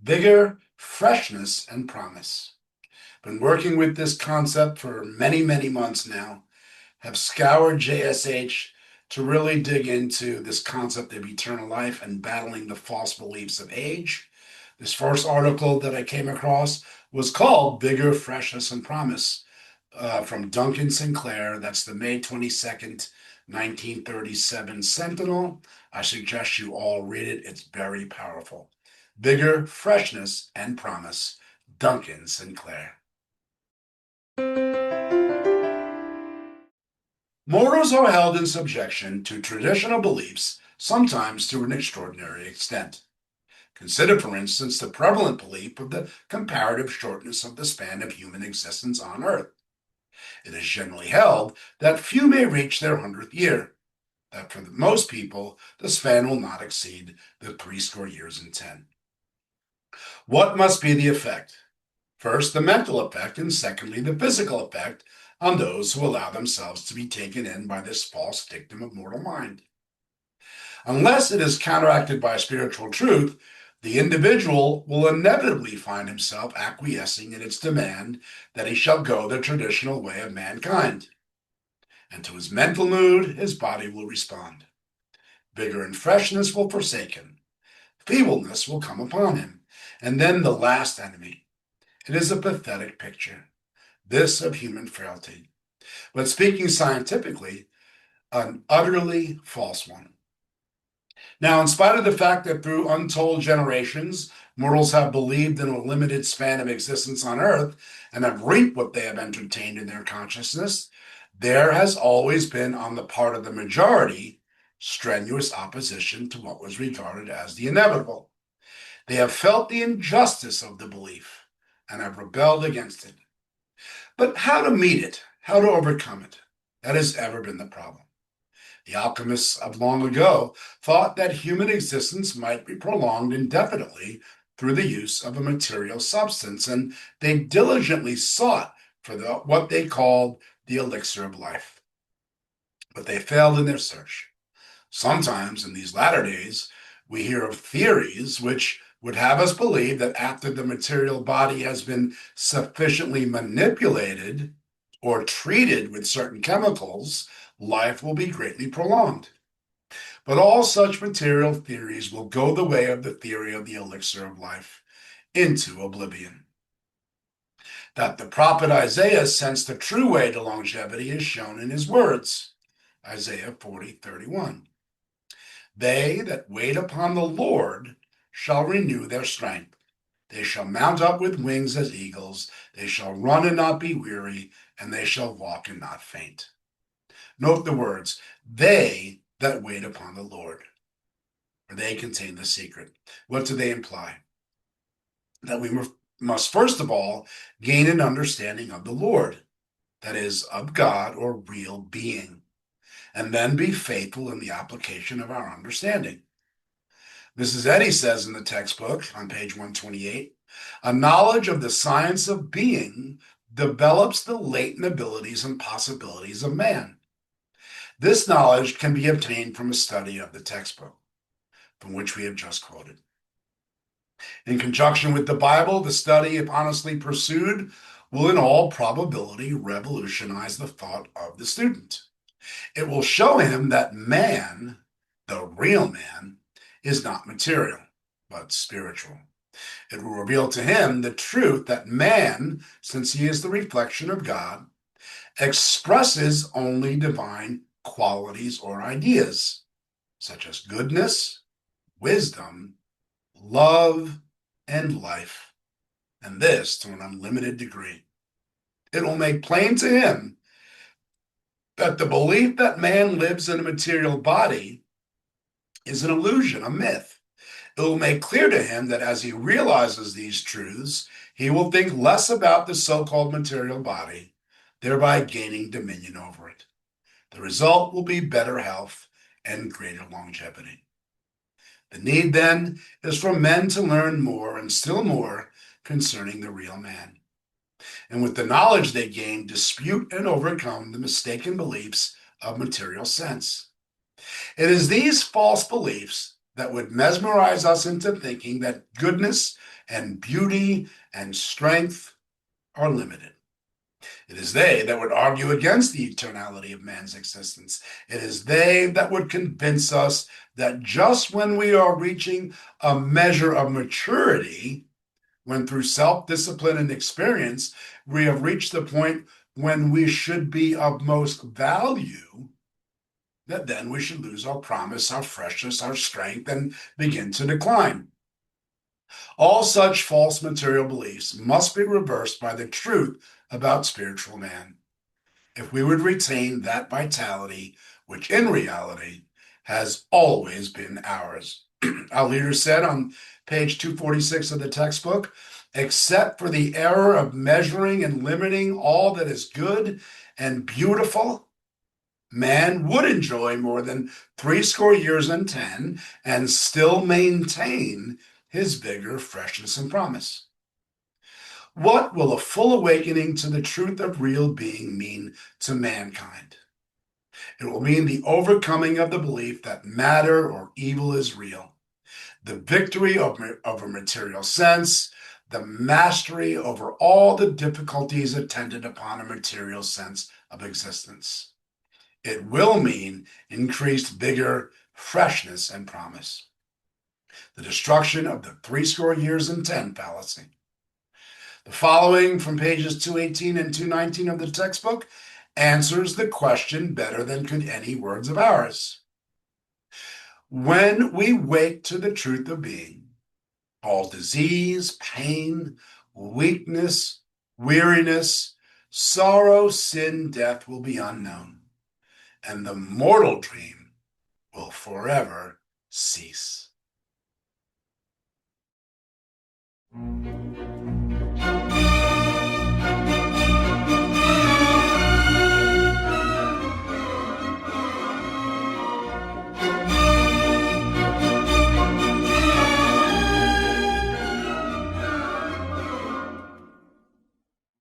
Vigor, freshness, and promise. Been working with this concept for many, many months now. Have scoured JSH to really dig into this concept of eternal life and battling the false beliefs of age. This first article that I came across was called Vigor, Freshness, and Promise from Duncan Sinclair. That's the May 22nd, 1937 Sentinel. I suggest you all read it. It's very powerful. Vigor, Freshness, and Promise. Duncan Sinclair. Mortals are held in subjection to traditional beliefs, sometimes to an extraordinary extent. Consider, for instance, the prevalent belief of the comparative shortness of the span of human existence on Earth. It is generally held that few may reach their 100th year, that for most people, the span will not exceed the 70 years. What must be the effect? First, the mental effect, and secondly, the physical effect on those who allow themselves to be taken in by this false dictum of mortal mind. Unless it is counteracted by spiritual truth, the individual will inevitably find himself acquiescing in its demand that he shall go the traditional way of mankind. And to his mental mood, his body will respond. Vigor and freshness will forsake him. Feebleness will come upon him. And then the last enemy. It is a pathetic picture, this of human frailty. But speaking scientifically, an utterly false one. Now, in spite of the fact that through untold generations, mortals have believed in a limited span of existence on Earth and have reaped what they have entertained in their consciousness, there has always been, on the part of the majority, strenuous opposition to what was regarded as the inevitable. They have felt the injustice of the belief and have rebelled against it. But how to meet it, how to overcome it, that has ever been the problem. The alchemists of long ago thought that human existence might be prolonged indefinitely through the use of a material substance, and they diligently sought for what they called the elixir of life. But they failed in their search. Sometimes in these latter days, we hear of theories which would have us believe that after the material body has been sufficiently manipulated or treated with certain chemicals, life will be greatly prolonged. But all such material theories will go the way of the theory of the elixir of life, into oblivion. That the prophet Isaiah sensed the true way to longevity is shown in his words, Isaiah 40:31. They that wait upon the Lord shall renew their strength. They shall mount up with wings as eagles. They shall run and not be weary, and they shall walk and not faint. Note the words, they that wait upon the Lord, for they contain the secret. What do they imply? That we must first of all gain an understanding of the Lord, that is, of God or real being, and then be faithful in the application of our understanding. Mrs. Eddy says in the textbook on page 128, a knowledge of the science of being develops the latent abilities and possibilities of man. This knowledge can be obtained from a study of the textbook, from which we have just quoted. In conjunction with the Bible, the study, if honestly pursued, will in all probability revolutionize the thought of the student. It will show him that man, the real man, is not material, but spiritual. It will reveal to him the truth that man, since he is the reflection of God, expresses only divine qualities or ideas, such as goodness, wisdom, love, and life, and this to an unlimited degree. It will make plain to him that the belief that man lives in a material body is an illusion, a myth. It will make clear to him that as he realizes these truths, he will think less about the so-called material body, thereby gaining dominion over it. The result will be better health and greater longevity. The need, then, is for men to learn more and still more concerning the real man, and with the knowledge they gain, dispute and overcome the mistaken beliefs of material sense. It is these false beliefs that would mesmerize us into thinking that goodness and beauty and strength are limited. It is they that would argue against the eternality of man's existence. It is they that would convince us that just when we are reaching a measure of maturity, when through self-discipline and experience, we have reached the point when we should be of most value, that then we should lose our promise, our freshness, our strength, and begin to decline. All such false material beliefs must be reversed by the truth about spiritual man, if we would retain that vitality which in reality has always been ours. Our leader said on page 246 of the textbook, except for the error of measuring and limiting all that is good and beautiful, man would enjoy more than 70 years and still maintain his vigor, freshness, and promise. What will a full awakening to the truth of real being mean to mankind? It will mean the overcoming of the belief that matter or evil is real, the victory over material sense, the mastery over all the difficulties attendant upon a material sense of existence. It will mean increased vigor, freshness, and promise. The destruction of the 70 fallacy. The following from pages 218 and 219 of the textbook answers the question better than could any words of ours. When we wake to the truth of being, all disease, pain, weakness, weariness, sorrow, sin, death will be unknown, and the mortal dream will forever cease.